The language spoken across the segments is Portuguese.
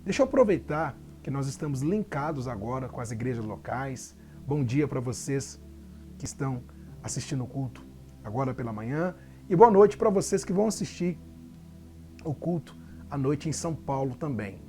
Deixa eu aproveitar que nós estamos linkados agora com as igrejas locais. Bom dia para vocês que estão assistindo o culto agora pela manhã e boa noite para vocês que vão assistir o culto à noite em São Paulo também.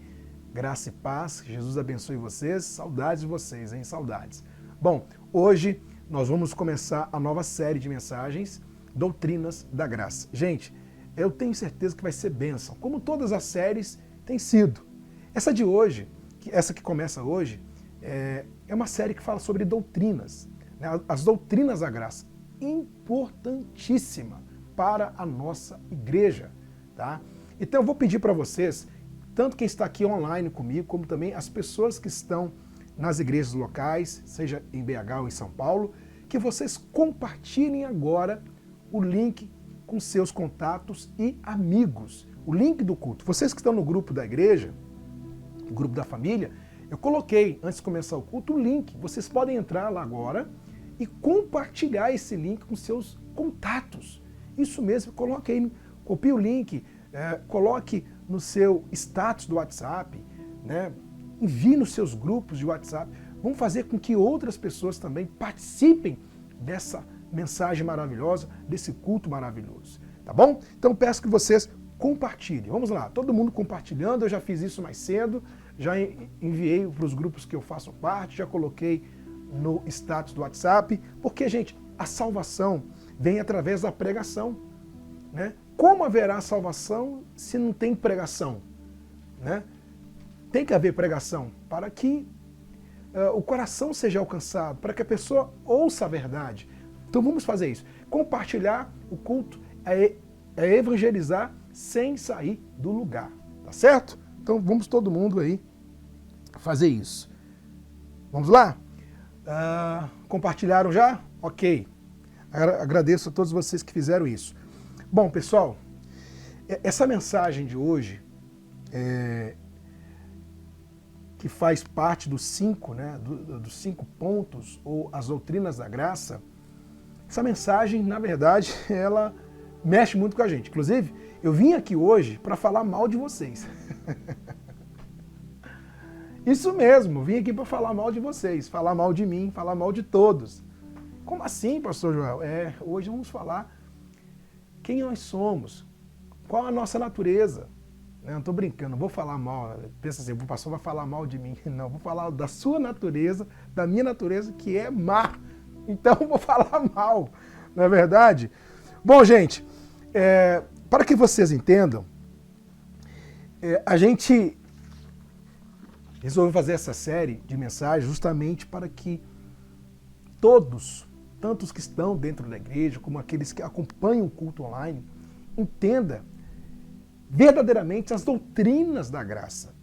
Graça e paz, Jesus abençoe vocês, saudades de vocês, hein? Saudades. Bom, hoje nós vamos começar a nova série de mensagens, Doutrinas da Graça. Gente, eu tenho certeza que vai ser bênção, como todas as séries têm sido. Essa de hoje, essa que começa hoje, é uma série que fala sobre doutrinas, né? As doutrinas da graça, importantíssima para a nossa igreja, tá? Então eu vou pedir para vocês, tanto quem está aqui online comigo, como também as pessoas que estão nas igrejas locais, seja em BH ou em São Paulo, que vocês compartilhem agora o link com seus contatos e amigos. O link do culto. Vocês que estão no grupo da igreja, no grupo da família, eu coloquei, antes de começar o culto, o link. Vocês podem entrar lá agora e compartilhar esse link com seus contatos. Isso mesmo, coloque aí, copie o link, coloque no seu status do WhatsApp, né? Envie nos seus grupos de WhatsApp. Vamos fazer com que outras pessoas também participem dessa mensagem maravilhosa, desse culto maravilhoso. Tá bom? Então peço que vocês compartilhem. Vamos lá, todo mundo compartilhando. Eu já fiz isso mais cedo, já enviei para os grupos que eu faço parte, já coloquei no status do WhatsApp, porque, gente, a salvação vem através da pregação, né? Como haverá salvação se não tem pregação, né? Tem que haver pregação para que o coração seja alcançado, para que a pessoa ouça a verdade. Então vamos fazer isso. Compartilhar o culto é evangelizar sem sair do lugar, tá certo? Então vamos todo mundo aí fazer isso. Vamos lá? Compartilharam já? Ok. Agradeço a todos vocês que fizeram isso. Bom, pessoal, essa mensagem de hoje, que faz parte dos 5, né, dos 5 pontos, ou as doutrinas da graça, essa mensagem, na verdade, ela mexe muito com a gente. Inclusive, eu vim aqui hoje para falar mal de vocês. Isso mesmo, vim aqui para falar mal de vocês, falar mal de mim, falar mal de todos. Como assim, pastor Joel? Hoje vamos falar quem nós somos, qual a nossa natureza. Não estou brincando, não vou falar mal, pensa assim, o pastor vai falar mal de mim. Não, vou falar da sua natureza, da minha natureza, que é má. Então vou falar mal, não é verdade? Bom, gente, para que vocês entendam, a gente resolveu fazer essa série de mensagens justamente para que todos, tanto os que estão dentro da igreja, como aqueles que acompanham o culto online, entendam verdadeiramente as doutrinas da graça,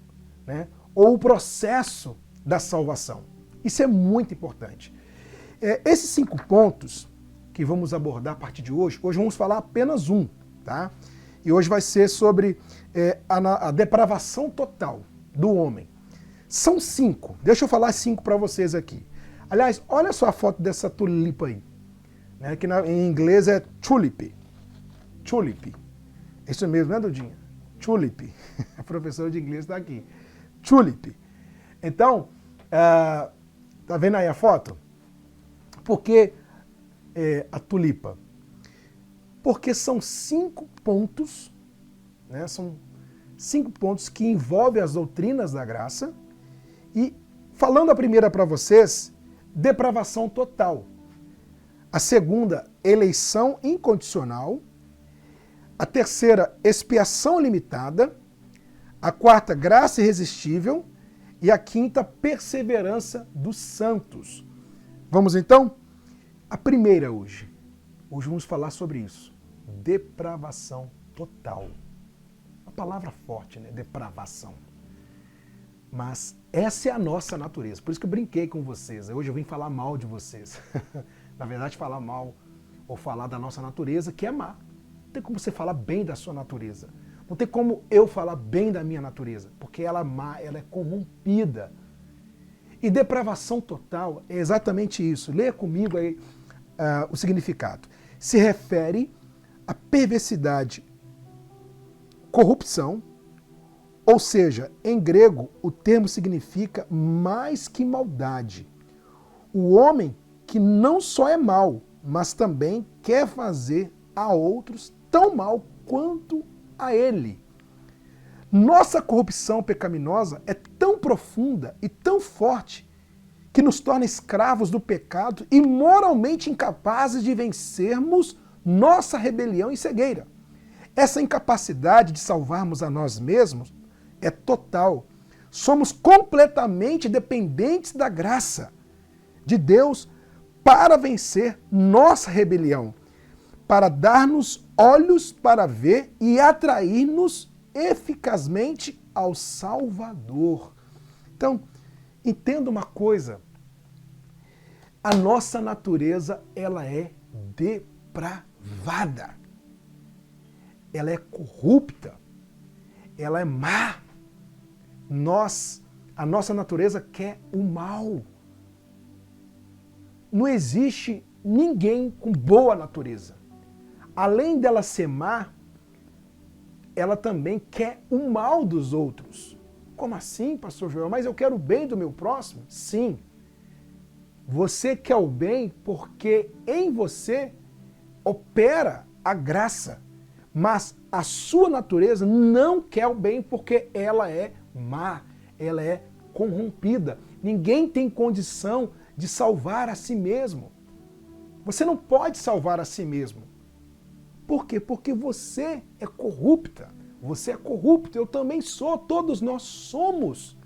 né? Ou o processo da salvação. Isso é muito importante. Esses 5 pontos que vamos abordar a partir de hoje vamos falar apenas um, tá? E hoje vai ser sobre a depravação total do homem. São 5, deixa eu falar 5 para vocês aqui. Aliás, olha só a foto dessa tulipa aí, né? Que em inglês é tulip. Tulip. Isso mesmo, né, Dudinha? Tulip. A professora de inglês está aqui. Tulip. Então, tá vendo aí a foto? Por que a tulipa? Porque são 5 pontos, né? São 5 pontos que envolvem as doutrinas da graça. E falando a primeira para vocês, depravação total. A segunda, eleição incondicional. A terceira, expiação limitada. A quarta, graça irresistível. E a quinta, perseverança dos santos. Vamos então? A primeira hoje. Hoje vamos falar sobre isso. Depravação total. Uma palavra forte, né? Depravação. Mas essa é a nossa natureza. Por isso que eu brinquei com vocês. Hoje eu vim falar mal de vocês. Na verdade, falar mal ou falar da nossa natureza, que é má. Não tem como você falar bem da sua natureza. Não tem como eu falar bem da minha natureza, porque ela é má, ela é corrompida. E depravação total é exatamente isso. Leia comigo aí o significado. Se refere à perversidade, corrupção Ou seja, em grego, o termo significa mais que maldade. O homem que não só é mau, mas também quer fazer a outros tão mal quanto a ele. Nossa corrupção pecaminosa é tão profunda e tão forte que nos torna escravos do pecado e moralmente incapazes de vencermos nossa rebelião e cegueira. Essa incapacidade de salvarmos a nós mesmos é total. Somos completamente dependentes da graça de Deus para vencer nossa rebelião, para dar-nos olhos para ver e atrair-nos eficazmente ao Salvador. Então, entenda uma coisa, a nossa natureza, ela é depravada, ela é corrupta, ela é má. A nossa natureza quer o mal. Não existe ninguém com boa natureza. Além dela ser má, ela também quer o mal dos outros. Como assim, pastor Joel? Mas eu quero o bem do meu próximo? Sim. Você quer o bem porque em você opera a graça. Mas a sua natureza não quer o bem porque ela é má, ela é corrompida. Ninguém tem condição de salvar a si mesmo. Você não pode salvar a si mesmo. Por quê? Porque você é corrupta. Você é corrupto, eu também sou, todos nós somos.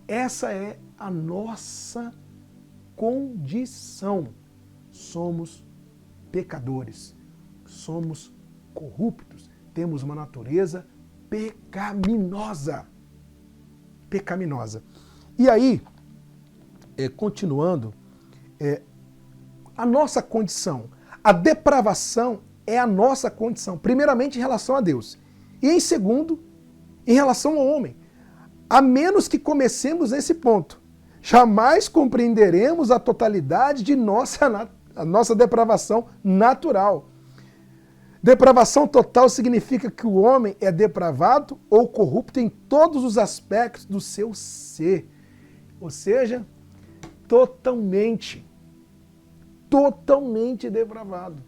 Essa é a nossa condição. Somos pecadores, somos corruptos, temos uma natureza pecaminosa. Pecaminosa. E aí, continuando, a nossa condição, a depravação é a nossa condição, primeiramente em relação a Deus, e em segundo, em relação ao homem. A menos que comecemos nesse ponto, jamais compreenderemos a totalidade de a nossa depravação natural. Depravação total significa que o homem é depravado ou corrupto em todos os aspectos do seu ser. Ou seja, totalmente depravado.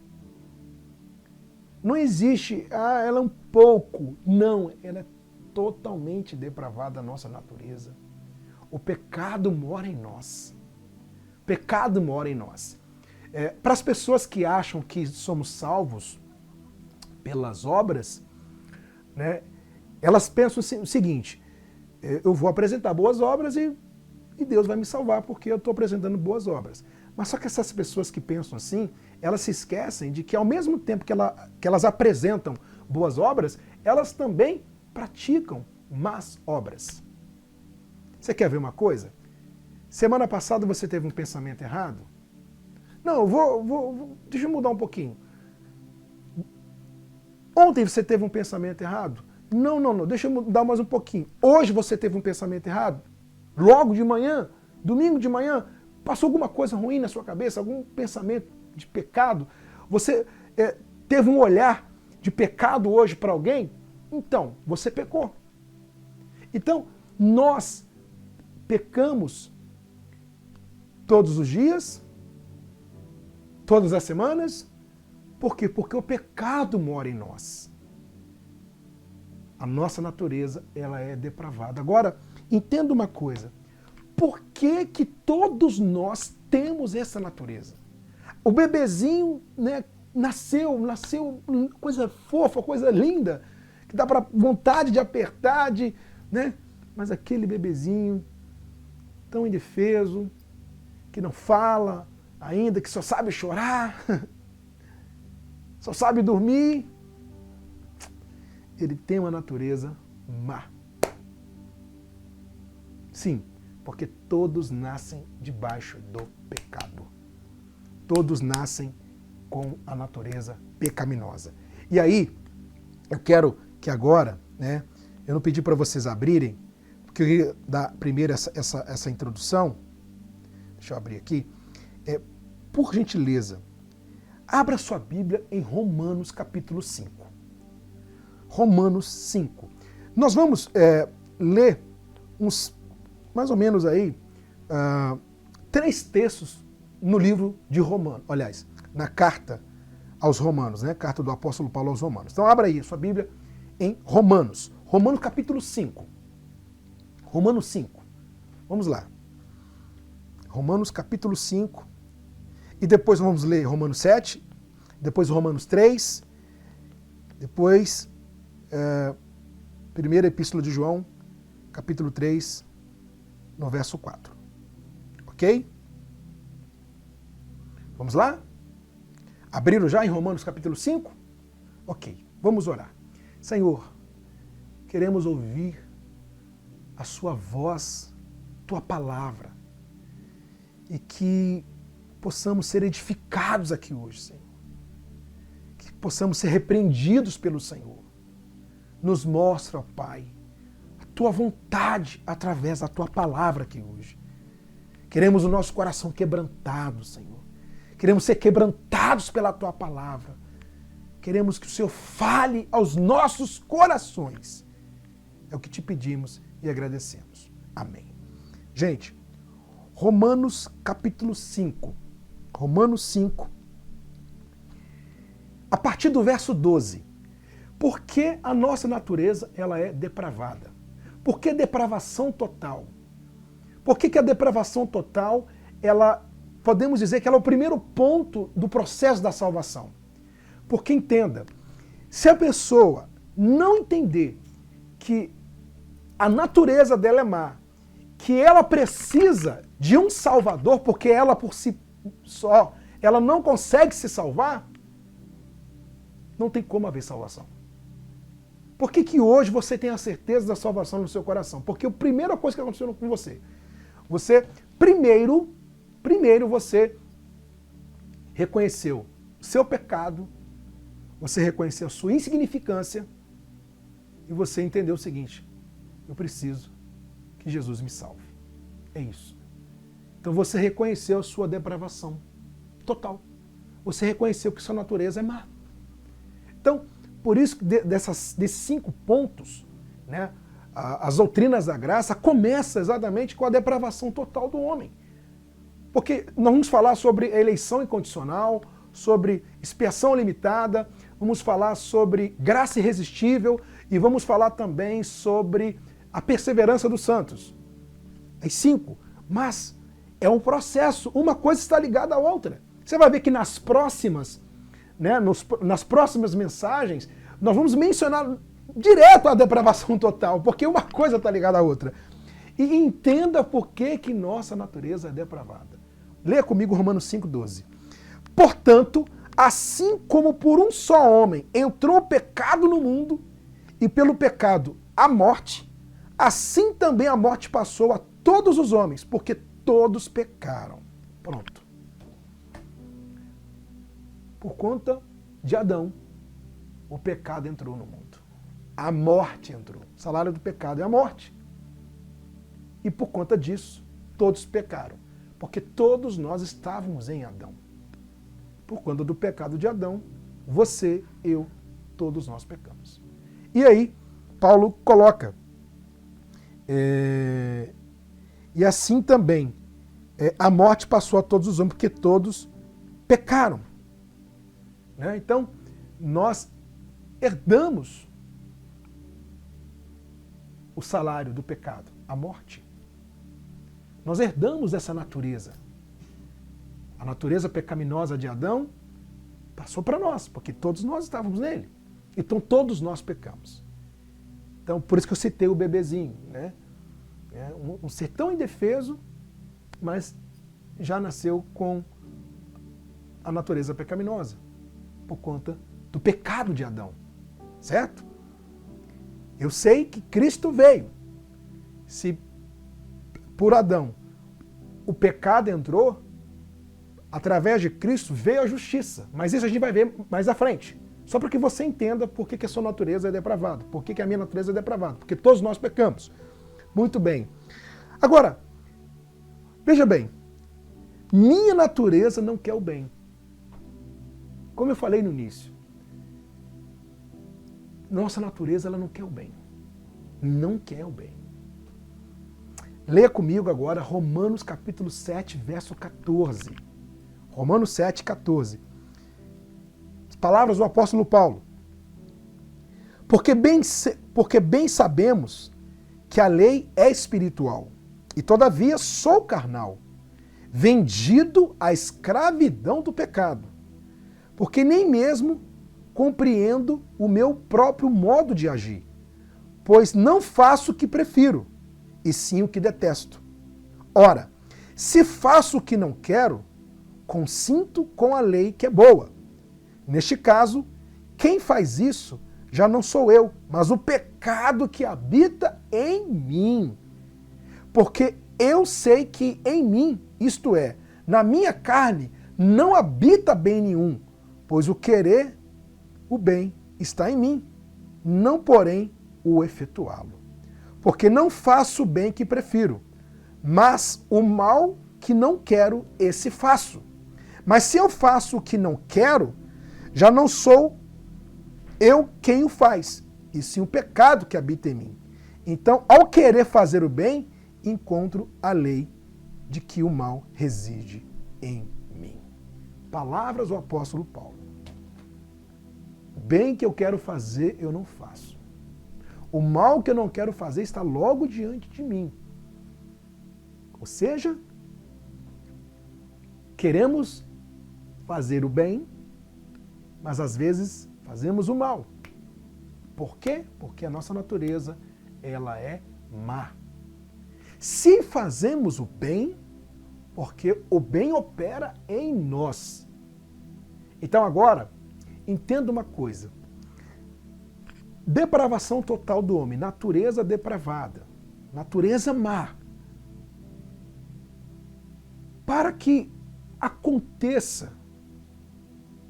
Não existe, ela é um pouco. Não, ela é totalmente depravada, a nossa natureza. O pecado mora em nós. O pecado mora em nós. Para as pessoas que acham que somos salvos pelas obras, né, elas pensam o seguinte, eu vou apresentar boas obras e Deus vai me salvar porque eu estou apresentando boas obras. Mas só que essas pessoas que pensam assim, elas se esquecem de que ao mesmo tempo que elas apresentam boas obras, elas também praticam más obras. Você quer ver uma coisa? Semana passada você teve um pensamento errado? Não, deixa eu mudar um pouquinho. Ontem você teve um pensamento errado? Não, deixa eu mudar mais um pouquinho. Hoje você teve um pensamento errado? Logo de manhã, domingo de manhã, passou alguma coisa ruim na sua cabeça, algum pensamento de pecado? Você teve um olhar de pecado hoje para alguém? Então, você pecou. Então, nós pecamos todos os dias, todas as semanas. Por quê? Porque o pecado mora em nós. A nossa natureza, ela é depravada. Agora, entenda uma coisa. Por que que todos nós temos essa natureza? O bebezinho, né, nasceu coisa fofa, coisa linda, que dá para vontade de apertar, né? Mas aquele bebezinho tão indefeso, que não fala ainda, que só sabe chorar, só sabe dormir, ele tem uma natureza má. Sim, porque todos nascem debaixo do pecado. Todos nascem com a natureza pecaminosa. E aí, eu quero que agora, né, eu não pedi para vocês abrirem, porque eu ia dar primeiro essa introdução. Deixa eu abrir aqui. Por gentileza, abra sua Bíblia em Romanos capítulo 5. Romanos 5. Nós vamos ler uns, mais ou menos aí, 3 textos no livro de Romanos, aliás, na carta aos Romanos, né? Carta do apóstolo Paulo aos Romanos. Então abra aí a sua Bíblia em Romanos. Romanos capítulo 5. Romanos 5. Vamos lá. Romanos capítulo 5. E depois vamos ler Romanos 7. Depois Romanos 3. Depois, primeira epístola de João, capítulo 3, no verso 4. Ok? Vamos lá? Abriram já em Romanos capítulo 5? Ok, vamos orar. Senhor, queremos ouvir a sua voz, tua palavra, e que possamos ser edificados aqui hoje, Senhor. Que possamos ser repreendidos pelo Senhor. Nos mostra, ó Pai, a tua vontade através da tua palavra aqui hoje. Queremos o nosso coração quebrantado, Senhor. Queremos ser quebrantados pela tua palavra. Queremos que o Senhor fale aos nossos corações. É o que te pedimos e agradecemos. Amém. Gente, Romanos capítulo 5. Romanos 5. A partir do verso 12. Por que a nossa natureza ela é depravada? Por que depravação total? Por que a depravação total, podemos dizer que ela é o primeiro ponto do processo da salvação? Porque entenda, se a pessoa não entender que a natureza dela é má, que ela precisa de um salvador, porque ela por si só, ela não consegue se salvar, não tem como haver salvação. Por que hoje você tem a certeza da salvação no seu coração? Porque a primeira coisa que aconteceu com você, primeiro você reconheceu o seu pecado, você reconheceu a sua insignificância e você entendeu o seguinte: eu preciso que Jesus me salve. É isso. Então você reconheceu a sua depravação total. Você reconheceu que sua natureza é má. Então, por isso que desses 5 pontos, né, as doutrinas da graça começam exatamente com a depravação total do homem. Porque nós vamos falar sobre eleição incondicional, sobre expiação limitada, vamos falar sobre graça irresistível e vamos falar também sobre a perseverança dos santos. As 5. Mas é um processo, uma coisa está ligada à outra. Você vai ver que nas próximas, né, nas próximas mensagens, nós vamos mencionar direto a depravação total, porque uma coisa está ligada à outra. E entenda por que nossa natureza é depravada. Leia comigo Romanos 5,12. Portanto, assim como por um só homem entrou o pecado no mundo, e pelo pecado a morte, assim também a morte passou a todos os homens, porque todos pecaram. Pronto. Por conta de Adão, o pecado entrou no mundo. A morte entrou. O salário do pecado é a morte. E por conta disso, todos pecaram. Porque todos nós estávamos em Adão. Por conta do pecado de Adão, você, eu, todos nós pecamos. E aí, Paulo coloca, e assim também, a morte passou a todos os homens, porque todos pecaram. Né? Então, nós herdamos o salário do pecado, a morte. Nós herdamos essa natureza. A natureza pecaminosa de Adão passou para nós, porque todos nós estávamos nele. Então todos nós pecamos. Então por isso que eu citei o bebezinho, né? Um ser tão indefeso, mas já nasceu com a natureza pecaminosa, por conta do pecado de Adão. Certo? Eu sei que Cristo veio. Se por Adão o pecado entrou, através de Cristo veio a justiça. Mas isso a gente vai ver mais à frente. Só para que você entenda por que a sua natureza é depravada. Por que a minha natureza é depravada. Porque todos nós pecamos. Muito bem. Agora, veja bem. Minha natureza não quer o bem. Como eu falei no início. Nossa natureza ela não quer o bem. não quer o bem. Leia comigo agora Romanos capítulo 7, verso 14. Romanos 7, 14. As palavras do apóstolo Paulo. Porque bem sabemos que a lei é espiritual, e todavia sou carnal, vendido à escravidão do pecado, porque nem mesmo compreendo o meu próprio modo de agir, pois não faço o que prefiro, e sim o que detesto. Ora, se faço o que não quero, consinto com a lei que é boa. Neste caso, quem faz isso já não sou eu, mas o pecado que habita em mim. Porque eu sei que em mim, isto é, na minha carne, não habita bem nenhum, pois o querer o bem está em mim, não porém o efetuá-lo. Porque não faço o bem que prefiro, mas o mal que não quero, esse faço. Mas se eu faço o que não quero, já não sou eu quem o faz, e sim o pecado que habita em mim. Então, ao querer fazer o bem, encontro a lei de que o mal reside em mim. Palavras do apóstolo Paulo. Bem que eu quero fazer, eu não faço. O mal que eu não quero fazer está logo diante de mim. Ou seja, queremos fazer o bem, mas às vezes fazemos o mal. Por quê? Porque a nossa natureza, ela é má. Se fazemos o bem, porque o bem opera em nós. Então agora, entenda uma coisa. Depravação total do homem, natureza depravada, natureza má. Para que aconteça,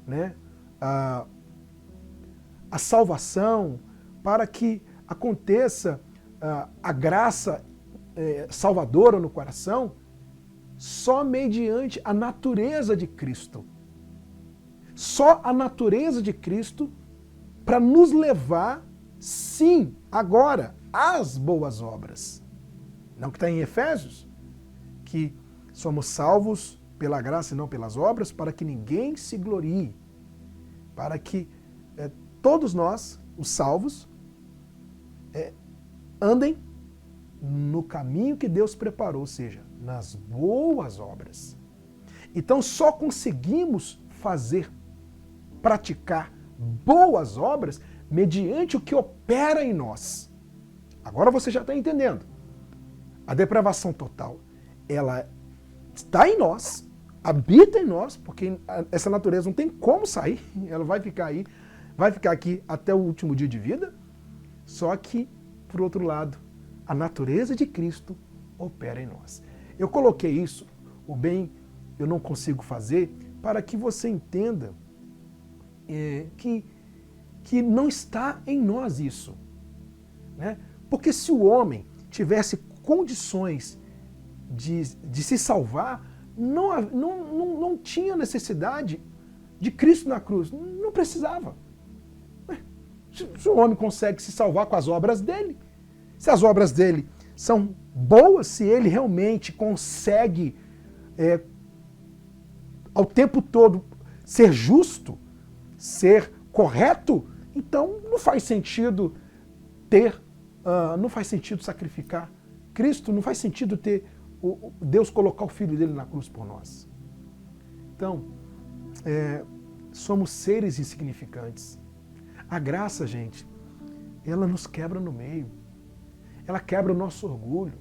né, a salvação, para que aconteça a graça salvadora no coração, só mediante a natureza de Cristo. Só a natureza de Cristo para nos levar, sim, agora, às boas obras. Não que está em Efésios, que somos salvos pela graça e não pelas obras, para que ninguém se glorie, para que todos nós, os salvos, andem no caminho que Deus preparou, ou seja, nas boas obras. Então só conseguimos praticar boas obras mediante o que opera em nós. Agora você já está entendendo. A depravação total, ela está em nós, habita em nós, porque essa natureza não tem como sair, ela vai ficar aí, vai ficar aqui até o último dia de vida, só que, por outro lado, a natureza de Cristo opera em nós. Eu coloquei isso, o bem eu não consigo fazer, para que você entenda que não está em nós isso. Né? Porque se o homem tivesse condições de se salvar, não tinha necessidade de Cristo na cruz. Não precisava. Se o homem consegue se salvar com as obras dele, se as obras dele são boas, se ele realmente consegue ao tempo todo ser justo, ser correto, então não faz sentido não faz sentido sacrificar Cristo, não faz sentido Deus colocar o Filho dele na cruz por nós. Então, somos seres insignificantes. A graça, gente, ela nos quebra no meio. Ela quebra o nosso orgulho.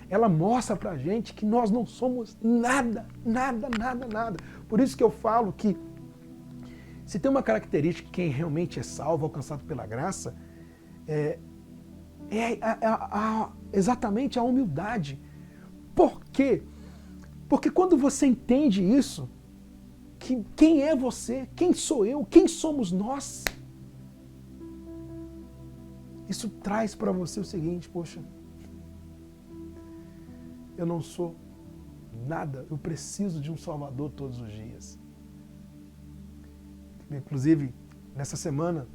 Ela mostra pra gente que nós não somos nada, nada, nada, nada. Por isso que eu falo que se tem uma característica de quem realmente é salvo, alcançado pela graça, exatamente a humildade. Por quê? Porque quando você entende isso, que quem é você, quem sou eu, quem somos nós, isso traz para você o seguinte: poxa, eu não sou nada, eu preciso de um Salvador todos os dias. Inclusive, nessa semana,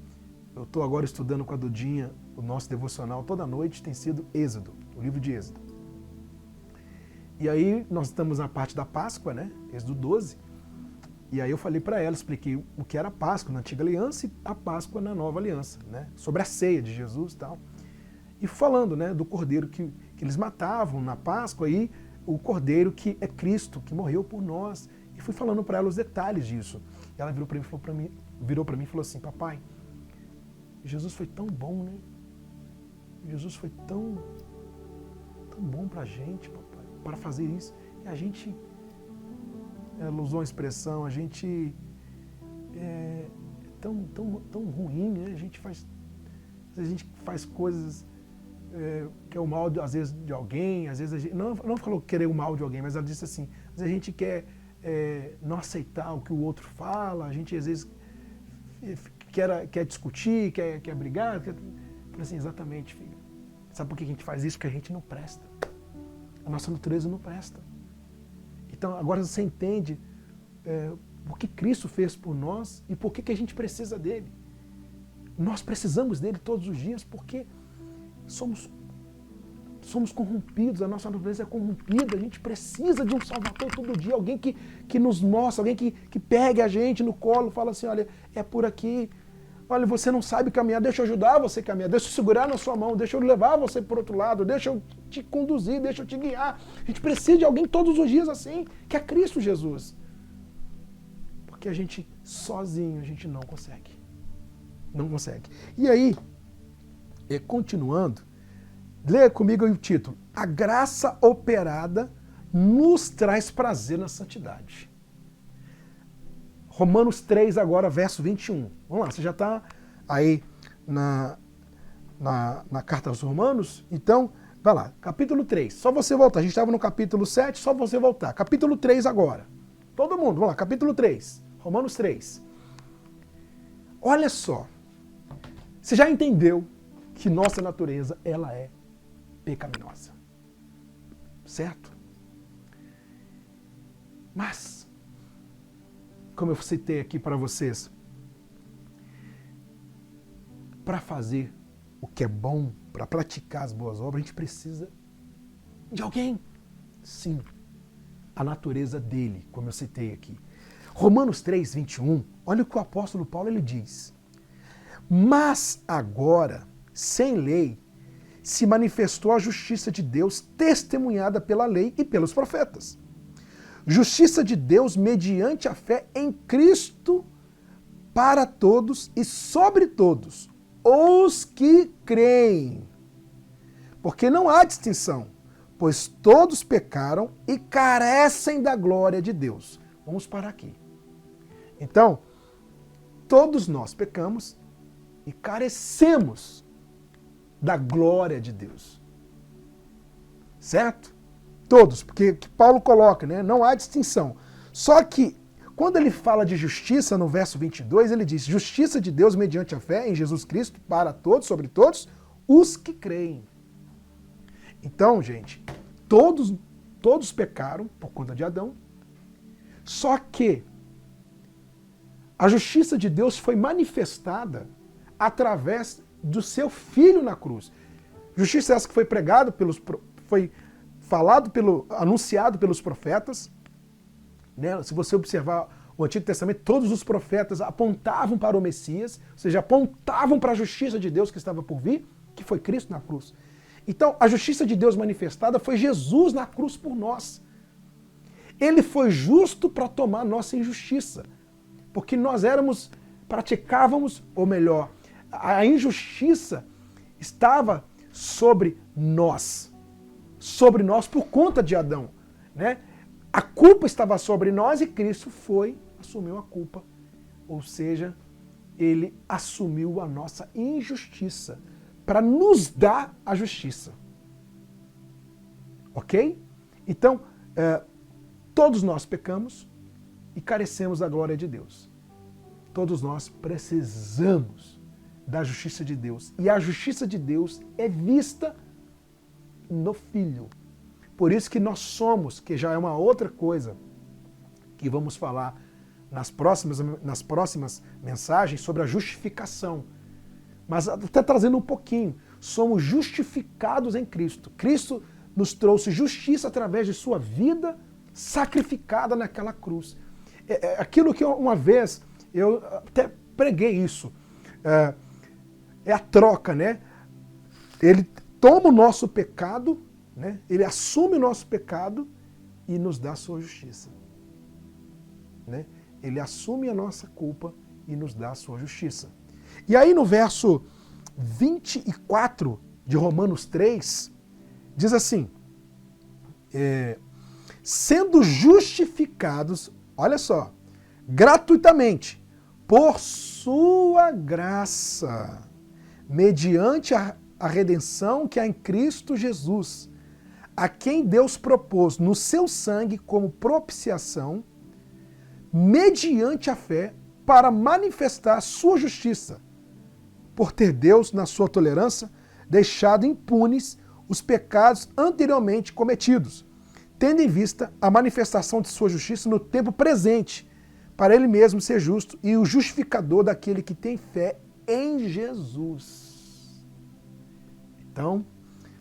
Eu estou agora estudando com a Dudinha, o nosso devocional toda noite tem sido Êxodo, o livro de Êxodo. E aí nós estamos na parte da Páscoa, né? Êxodo 12. E aí eu falei para ela, expliquei o que era a Páscoa na Antiga Aliança e a Páscoa na Nova Aliança, né? Sobre a ceia de Jesus e tal. E falando, né, do cordeiro que eles matavam na Páscoa e o cordeiro que é Cristo, que morreu por nós. E fui falando para ela os detalhes disso. E ela virou para mim e falou assim: papai, Jesus foi tão bom, né? Jesus foi tão bom pra gente, papai, para fazer isso. E a gente, ela usou uma expressão, a gente é tão ruim, né? A gente faz coisas que é o mal, às vezes, de alguém, às vezes a gente, não falou querer o mal de alguém, mas ela disse assim, às vezes a gente quer não aceitar o que o outro fala, a gente às vezes quer discutir, quer brigar. Eu falei assim, exatamente, filho. Sabe por que a gente faz isso? Porque a gente não presta. A nossa natureza não presta. Então, agora você entende o que Cristo fez por nós e por que a gente precisa dele. Nós precisamos dele todos os dias porque somos corrompidos, a nossa natureza é corrompida, a gente precisa de um Salvador todo dia, alguém que nos mostra, alguém que pegue a gente no colo, fala assim, olha, é por aqui, olha, você não sabe caminhar, deixa eu ajudar você a caminhar, deixa eu segurar na sua mão, deixa eu levar você para o outro lado, deixa eu te conduzir, deixa eu te guiar. A gente precisa de alguém todos os dias assim, que é Cristo Jesus. Porque a gente sozinho, a gente não consegue. Não consegue. E aí, continuando, leia comigo aí o título. A graça operada nos traz prazer na santidade. Romanos 3 agora, verso 21. Vamos lá, você já está aí na carta aos Romanos? Então, vai lá, capítulo 3. Só você voltar. A gente estava no capítulo 7, só você voltar. Capítulo 3 agora. Todo mundo, vamos lá, capítulo 3. Romanos 3. Olha só. Você já entendeu que nossa natureza, ela é pecaminosa. Certo? Mas, como eu citei aqui para vocês, para fazer o que é bom, para praticar as boas obras, a gente precisa de alguém. Sim, a natureza dele, como eu citei aqui. Romanos 3, 21, olha o que o apóstolo Paulo ele diz. Mas agora, sem lei, se manifestou a justiça de Deus testemunhada pela lei e pelos profetas. Justiça de Deus mediante a fé em Cristo para todos e sobre todos os que creem. Porque não há distinção, pois todos pecaram e carecem da glória de Deus. Vamos parar aqui. Então, todos nós pecamos e carecemos da glória de Deus. Certo? Todos, porque que Paulo coloca, né? Não há distinção. Só que, quando ele fala de justiça, no verso 22, ele diz, justiça de Deus mediante a fé em Jesus Cristo para todos, sobre todos, os que creem. Então, gente, todos pecaram por conta de Adão, só que a justiça de Deus foi manifestada através do seu Filho na cruz. Justiça essa que foi pregada foi anunciado pelos profetas. Né? Se você observar o Antigo Testamento, todos os profetas apontavam para o Messias, ou seja, apontavam para a justiça de Deus que estava por vir, que foi Cristo na cruz. Então, a justiça de Deus manifestada foi Jesus na cruz por nós. Ele foi justo para tomar nossa injustiça, porque nós praticávamos, ou melhor, a injustiça estava sobre nós por conta de Adão, né? A culpa estava sobre nós e Cristo assumiu a culpa, ou seja, ele assumiu a nossa injustiça para nos dar a justiça. Ok? Então, todos nós pecamos e carecemos da glória de Deus. Todos nós precisamos da justiça de Deus. E a justiça de Deus é vista no Filho. Por isso que nós somos, que já é uma outra coisa que vamos falar nas próximas mensagens sobre a justificação. mas até trazendo um pouquinho. Somos justificados em Cristo. Cristo nos trouxe justiça através de sua vida sacrificada naquela cruz. Aquilo que uma vez eu até preguei isso. É a troca, né? Ele toma o nosso pecado, né? Ele assume o nosso pecado e nos dá a sua justiça. Né? Ele assume a nossa culpa e nos dá a sua justiça. E aí no verso 24 de Romanos 3, diz assim, sendo justificados, olha só, gratuitamente, por sua graça, mediante a redenção que há em Cristo Jesus, a quem Deus propôs no seu sangue como propiciação, mediante a fé, para manifestar a sua justiça, por ter Deus, na sua tolerância, deixado impunes os pecados anteriormente cometidos, tendo em vista a manifestação de sua justiça no tempo presente, para ele mesmo ser justo e o justificador daquele que tem fé em Jesus. Então,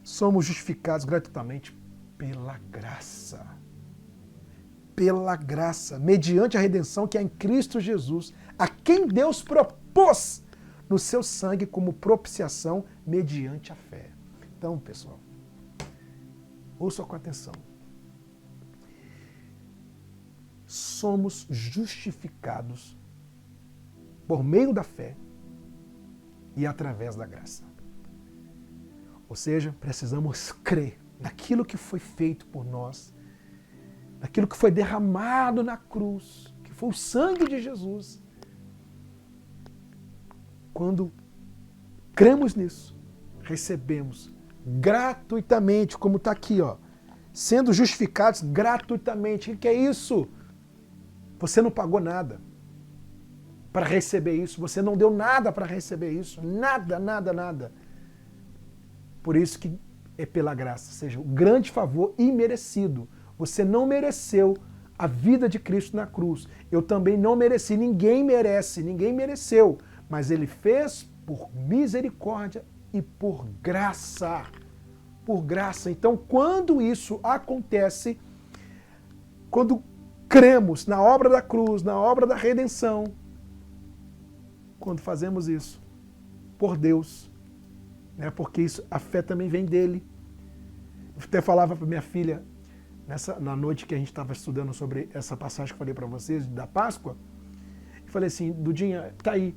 somos justificados gratuitamente pela graça. Pela graça, mediante a redenção que há em Cristo Jesus, a quem Deus propôs no seu sangue como propiciação mediante a fé. Então, pessoal, ouça com atenção. Somos justificados por meio da fé e através da graça. Ou seja, precisamos crer naquilo que foi feito por nós, naquilo que foi derramado na cruz, que foi o sangue de Jesus. Quando cremos nisso, recebemos gratuitamente, como está aqui, ó, sendo justificados gratuitamente. O que é isso? Você não pagou nada para receber isso, você não deu nada para receber isso, nada, nada, nada. Por isso que é pela graça, ou seja, o grande favor imerecido. Você não mereceu a vida de Cristo na cruz. Eu também não mereci, ninguém merece, ninguém mereceu. Mas ele fez por misericórdia e por graça. Por graça. Então, quando isso acontece, quando cremos na obra da cruz, na obra da redenção, quando fazemos isso por Deus, né, porque isso, a fé também vem dele. Eu até falava para minha filha, na noite que a gente estava estudando sobre essa passagem que eu falei para vocês, da Páscoa, eu falei assim, Dudinha, tá aí,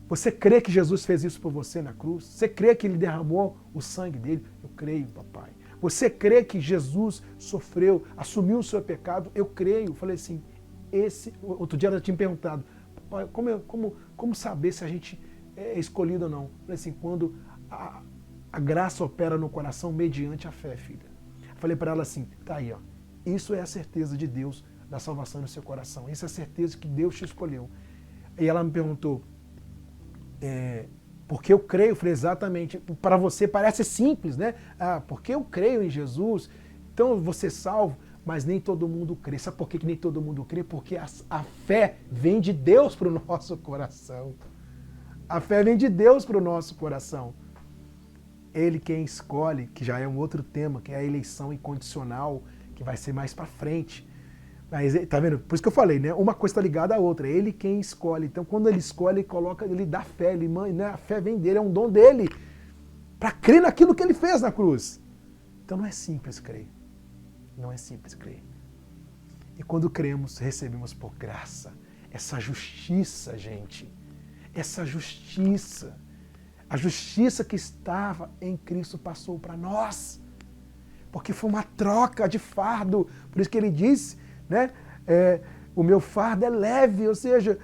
você crê que Jesus fez isso por você na cruz? Você crê que ele derramou o sangue dele? Eu creio, papai. Você crê que Jesus sofreu, assumiu o seu pecado? Eu creio. Eu falei assim, outro dia ela tinha me perguntado, papai, como saber se a gente é escolhido ou não? Eu falei assim, quando a graça opera no coração mediante a fé, filha. Eu falei para ela assim, tá aí, ó, isso é a certeza de Deus da salvação no seu coração. Isso é a certeza que Deus te escolheu. E ela me perguntou, porque eu creio? Eu falei, exatamente. Para você parece simples, né? Porque eu creio em Jesus, então eu vou ser salvo. Mas nem todo mundo crê. Sabe por que nem todo mundo crê? Porque a fé vem de Deus para o nosso coração. A fé vem de Deus para o nosso coração. Ele quem escolhe, que já é um outro tema, que é a eleição incondicional, que vai ser mais para frente. Mas, tá vendo? Por isso que eu falei, né? Uma coisa está ligada à outra. Ele quem escolhe. Então, quando ele escolhe, ele dá fé. Né? A fé vem dele, é um dom dele. Para crer naquilo que ele fez na cruz. Então, não é simples crer. Não é simples crer. E quando cremos, recebemos por graça. Essa justiça, gente. Essa justiça. A justiça que estava em Cristo passou para nós. Porque foi uma troca de fardo. Por isso que ele disse, né? O meu fardo é leve, ou seja,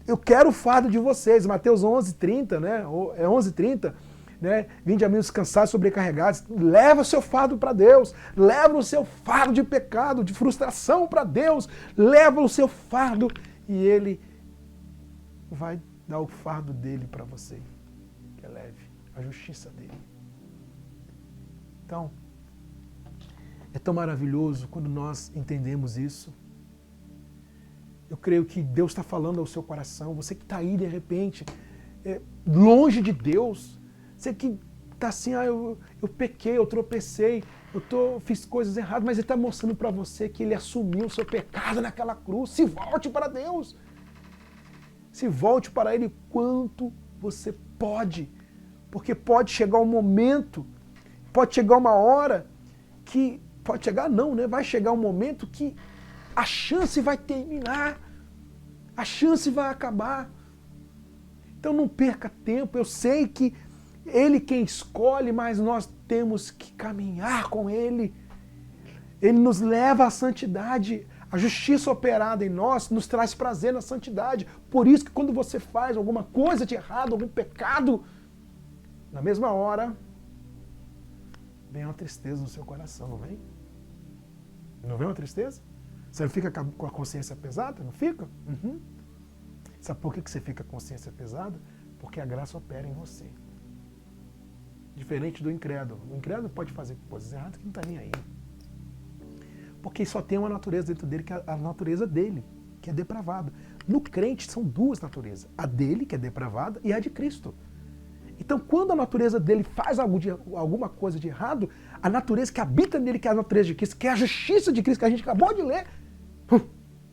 eu quero o fardo de vocês. Mateus 11:30, né? É 11:30, né? Vinde a mim os cansados, sobrecarregados. Leva o seu fardo para Deus. Leva o seu fardo de pecado, de frustração para Deus. Leva o seu fardo e Ele vai dar o fardo dele para você, que é leve, a justiça dele. Então, é tão maravilhoso quando nós entendemos isso. Eu creio que Deus está falando ao seu coração. Você que está aí de repente, longe de Deus. Você que está assim, eu pequei, eu tropecei, fiz coisas erradas, mas ele está mostrando para você que ele assumiu o seu pecado naquela cruz. Se volte para Deus. Se volte para Ele quanto você pode. Porque pode chegar um momento, pode chegar uma hora que... Pode chegar não, né? Vai chegar um momento que a chance vai terminar. A chance vai acabar. Então não perca tempo. Eu sei que Ele quem escolhe, mas nós temos que caminhar com Ele. Ele nos leva à santidade. A justiça operada em nós nos traz prazer na santidade. Por isso que quando você faz alguma coisa de errado, algum pecado, na mesma hora, vem uma tristeza no seu coração, não vem? Não vem uma tristeza? Você não fica com a consciência pesada? Não fica? Uhum. Sabe por que você fica com a consciência pesada? Porque a graça opera em você. Diferente do incrédulo. O incrédulo pode fazer coisas erradas que não está nem aí. Porque só tem uma natureza dentro dele, que é a natureza dele, que é depravada. No crente são duas naturezas. A dele, que é depravada, e a de Cristo. Então, quando a natureza dele faz alguma coisa de errado, a natureza que habita nele, que é a natureza de Cristo, que é a justiça de Cristo, que a gente acabou de ler, o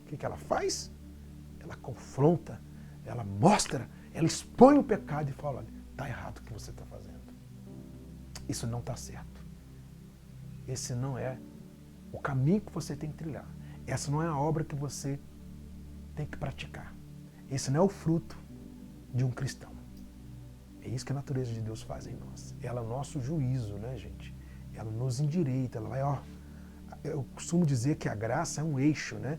que ela faz? Ela confronta, ela mostra, ela expõe o pecado e fala, olha, está errado o que você está fazendo. Isso não está certo. Esse não é o caminho que você tem que trilhar. Essa não é a obra que você tem que praticar. Esse não é o fruto de um cristão. É isso que a natureza de Deus faz em nós. Ela é o nosso juízo, né, gente? Ela nos endireita, ela vai, ó... Eu costumo dizer que a graça é um eixo, né?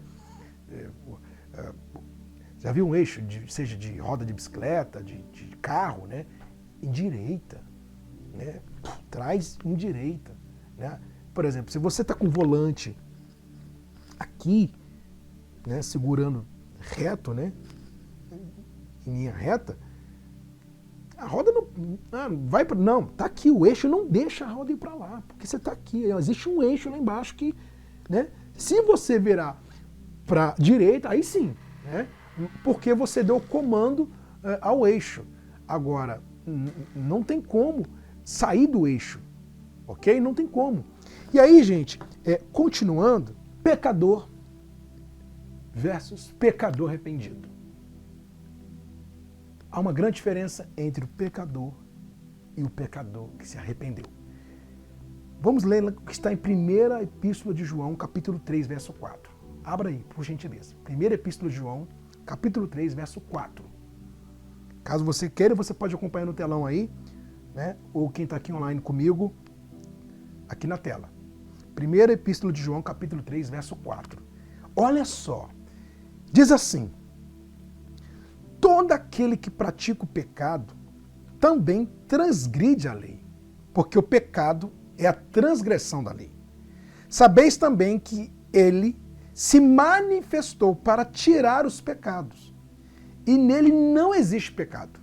Já viu um eixo, seja de roda de bicicleta, de carro, né? Endireita, né? Traz endireita, né? Por exemplo, se você está com o volante aqui, né, segurando reto, né? Em linha reta, a roda não vai para... Não, tá aqui, o eixo não deixa a roda ir para lá, porque você está aqui, existe um eixo lá embaixo que, né? Se você virar para direita, aí sim, né? Porque você deu comando ao eixo. Agora, não tem como sair do eixo, ok? Não tem como. E aí, gente, continuando, pecador versus pecador arrependido. Há uma grande diferença entre o pecador e o pecador que se arrependeu. Vamos ler o que está em 1ª Epístola de João, capítulo 3, verso 4. Abra aí, por gentileza. 1ª Epístola de João, capítulo 3, verso 4. Caso você queira, você pode acompanhar no telão aí, né? Ou quem está aqui online comigo, aqui na tela. 1ª Epístola de João, capítulo 3, verso 4. Olha só, diz assim: todo aquele que pratica o pecado também transgride a lei, porque o pecado é a transgressão da lei. Sabeis também que ele se manifestou para tirar os pecados, e nele não existe pecado.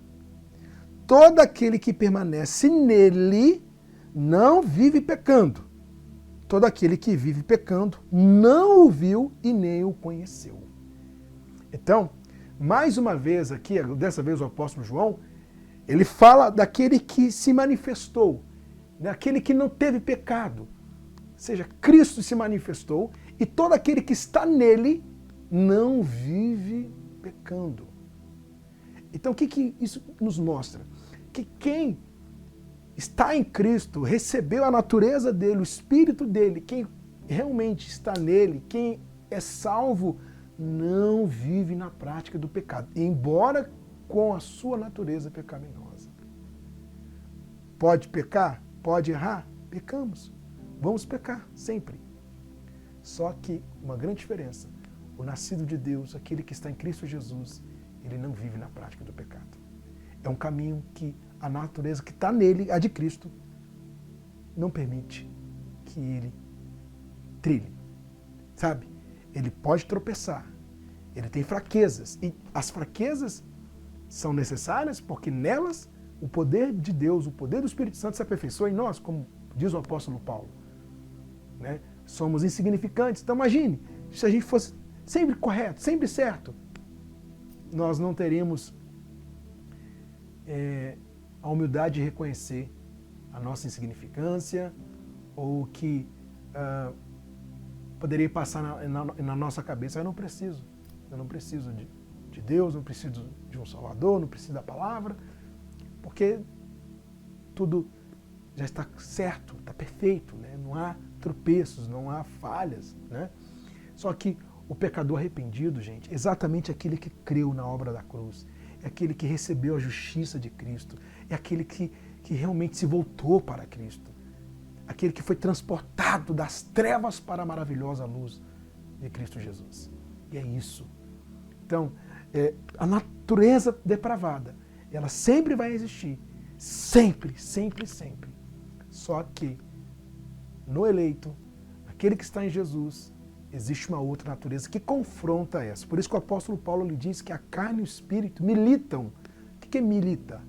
Todo aquele que permanece nele não vive pecando. Todo aquele que vive pecando não o viu e nem o conheceu. Então, mais uma vez aqui, dessa vez o apóstolo João, ele fala daquele que se manifestou, daquele que não teve pecado. Ou seja, Cristo se manifestou e todo aquele que está nele não vive pecando. Então o que isso nos mostra? Que quem está em Cristo, recebeu a natureza dele, o Espírito dele, quem realmente está nele, quem é salvo, não vive na prática do pecado, embora com a sua natureza pecaminosa. Pode pecar? Pode errar? Pecamos. Vamos pecar, sempre. Só que, uma grande diferença, o nascido de Deus, aquele que está em Cristo Jesus, ele não vive na prática do pecado. É um caminho que a natureza que está nele, a de Cristo, não permite que ele trilhe. Sabe? Ele pode tropeçar, ele tem fraquezas, e as fraquezas são necessárias porque nelas o poder de Deus, o poder do Espírito Santo se aperfeiçoa em nós, como diz o apóstolo Paulo. Né? Somos insignificantes, então imagine, se a gente fosse sempre correto, sempre certo, nós não teríamos a humildade de reconhecer a nossa insignificância ou que poderia passar na nossa cabeça, eu não preciso de Deus, não preciso de um Salvador, não preciso da palavra, porque tudo já está certo, está perfeito, né? Não há tropeços, não há falhas, né? Só que o pecador arrependido, gente, é exatamente aquele que creu na obra da cruz, é aquele que recebeu a justiça de Cristo, é aquele que realmente se voltou para Cristo, aquele que foi transportado das trevas para a maravilhosa luz de Cristo Jesus. E é isso. Então, a natureza depravada, ela sempre vai existir, sempre, sempre, sempre. Só que no eleito, aquele que está em Jesus, existe uma outra natureza que confronta essa. Por isso que o apóstolo Paulo lhe diz que a carne e o espírito militam. O que é militar?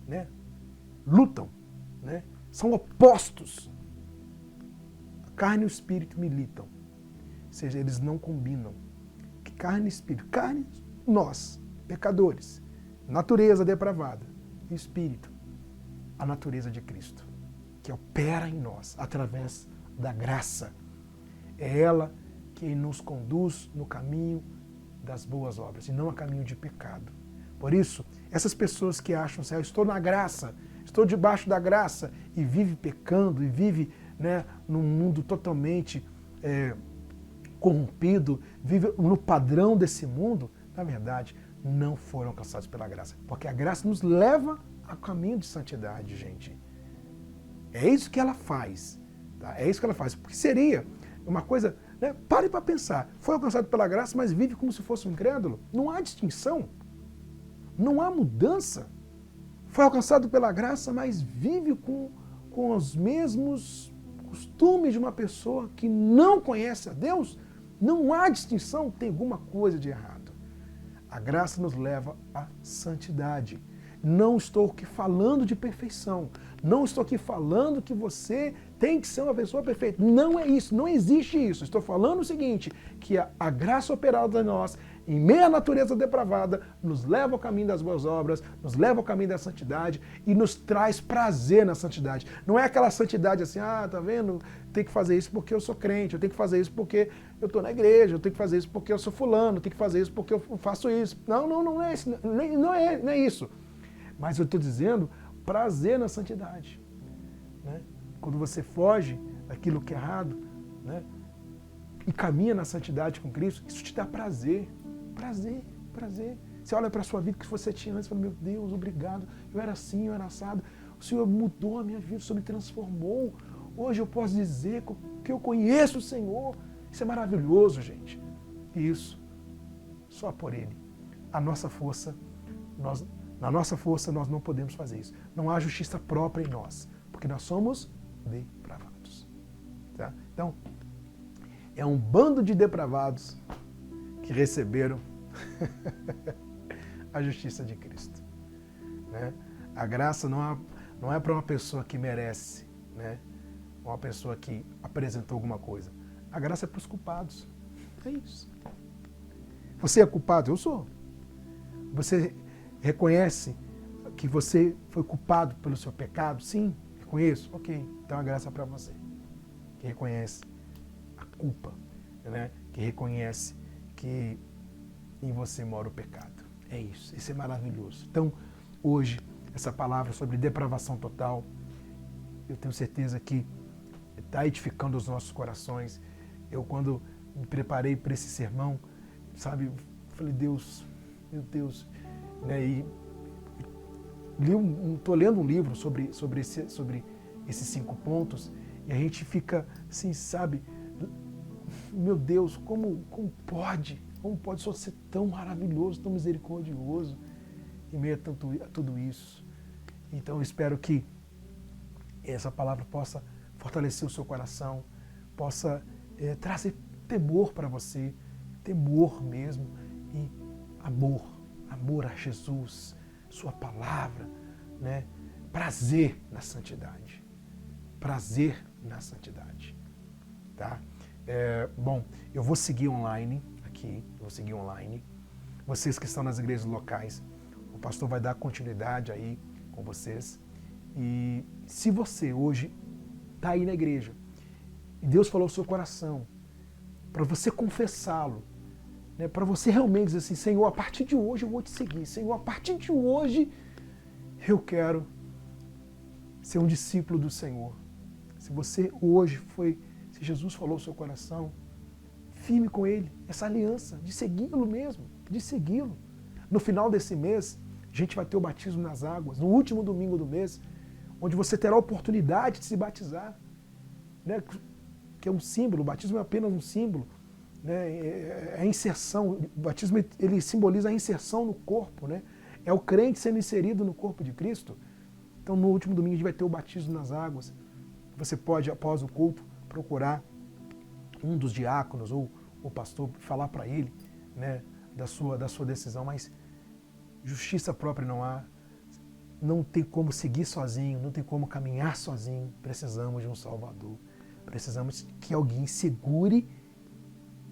Né? Lutam. Né? São opostos. A carne e o espírito militam. Ou seja, eles não combinam. Que carne e espírito? Carne, nós, pecadores. Natureza depravada. E espírito, a natureza de Cristo, que opera em nós através da graça. É ela que nos conduz no caminho das boas obras e não a caminho de pecado. Por isso, essas pessoas que acham assim, eu estou na graça, estou debaixo da graça e vive pecando e vive, né, num mundo totalmente corrompido, vive no padrão desse mundo, na verdade, não foram alcançados pela graça. Porque a graça nos leva ao caminho de santidade, gente. É isso que ela faz. Tá? É isso que ela faz. Porque seria uma coisa... Né? Pare para pensar. Foi alcançado pela graça, mas vive como se fosse um incrédulo. Não há distinção. Não há mudança. Foi alcançado pela graça, mas vive com os mesmos costumes de uma pessoa que não conhece a Deus. Não há distinção. Tem alguma coisa de errado. A graça nos leva à santidade. Não estou aqui falando de perfeição. Não estou aqui falando que você tem que ser uma pessoa perfeita. Não é isso, não existe isso. Estou falando o seguinte, que a graça operada em nós, em meio à natureza depravada, nos leva ao caminho das boas obras, nos leva ao caminho da santidade e nos traz prazer na santidade. Não é aquela santidade assim, tá vendo? Tem que fazer isso porque eu sou crente, eu tenho que fazer isso porque eu estou na igreja, eu tenho que fazer isso porque eu sou fulano, eu tenho que fazer isso porque eu faço isso. Não é isso. Não é isso. Mas eu estou dizendo prazer na santidade. Né? Quando você foge daquilo que é errado, né? E caminha na santidade com Cristo, isso te dá prazer. Prazer. Você olha para a sua vida que você tinha antes e fala, meu Deus, obrigado, eu era assim, eu era assado. O Senhor mudou a minha vida, o Senhor me transformou. Hoje eu posso dizer que eu conheço o Senhor. Isso é maravilhoso, gente. E isso, só por Ele. A nossa força, na nossa força nós não podemos fazer isso. Não há justiça própria em nós, porque nós somos depravados. Tá? Então, é um bando de depravados que receberam a justiça de Cristo. Né? A graça não é para uma pessoa que merece, né? Uma pessoa que apresentou alguma coisa. A graça é para os culpados. É isso. Você é culpado? Eu sou. Você reconhece que você foi culpado pelo seu pecado? Sim, reconheço. Ok, então a graça é para você. Que reconhece a culpa, né? Que reconhece que em você mora o pecado. É isso, isso é maravilhoso. Então, hoje, essa palavra sobre depravação total, eu tenho certeza que está edificando os nossos corações. Eu, quando me preparei para esse sermão, sabe, falei, Deus, meu Deus, né? E estou lendo um livro sobre esses 5 pontos e a gente fica assim, sabe, meu Deus, como pode o Senhor ser tão maravilhoso, tão misericordioso em meio a tudo isso? Então eu espero que essa palavra possa fortalecer o seu coração, possa trazer temor para você, temor mesmo e amor a Jesus, sua palavra, né? Prazer na santidade, tá? Bom, eu vou seguir online aqui, vocês que estão nas igrejas locais, pastor vai dar continuidade aí com vocês. E se você hoje está aí na igreja e Deus falou ao seu coração, para você confessá-lo, né, para você realmente dizer assim, Senhor, a partir de hoje eu vou te seguir. Senhor, a partir de hoje eu quero ser um discípulo do Senhor. Se você hoje se Jesus falou ao seu coração, firme com Ele, essa aliança de segui-lo mesmo, de segui-lo. No final desse mês, a gente vai ter o batismo nas águas, no último domingo do mês, onde você terá a oportunidade de se batizar, né? Que é um símbolo, o batismo é apenas um símbolo, né? É a inserção, o batismo ele simboliza a inserção no corpo, né? É o crente sendo inserido no corpo de Cristo. Então no último domingo a gente vai ter o batismo nas águas. Você pode, após o culto, procurar um dos diáconos ou o pastor, falar para ele, né, da sua decisão, mas justiça própria não há, não tem como seguir sozinho, não tem como caminhar sozinho, precisamos de um Salvador, precisamos que alguém segure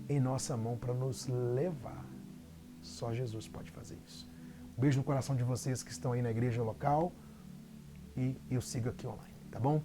em nossa mão para nos levar. Só Jesus pode fazer isso. Um beijo no coração de vocês que estão aí na igreja local e eu sigo aqui online, tá bom?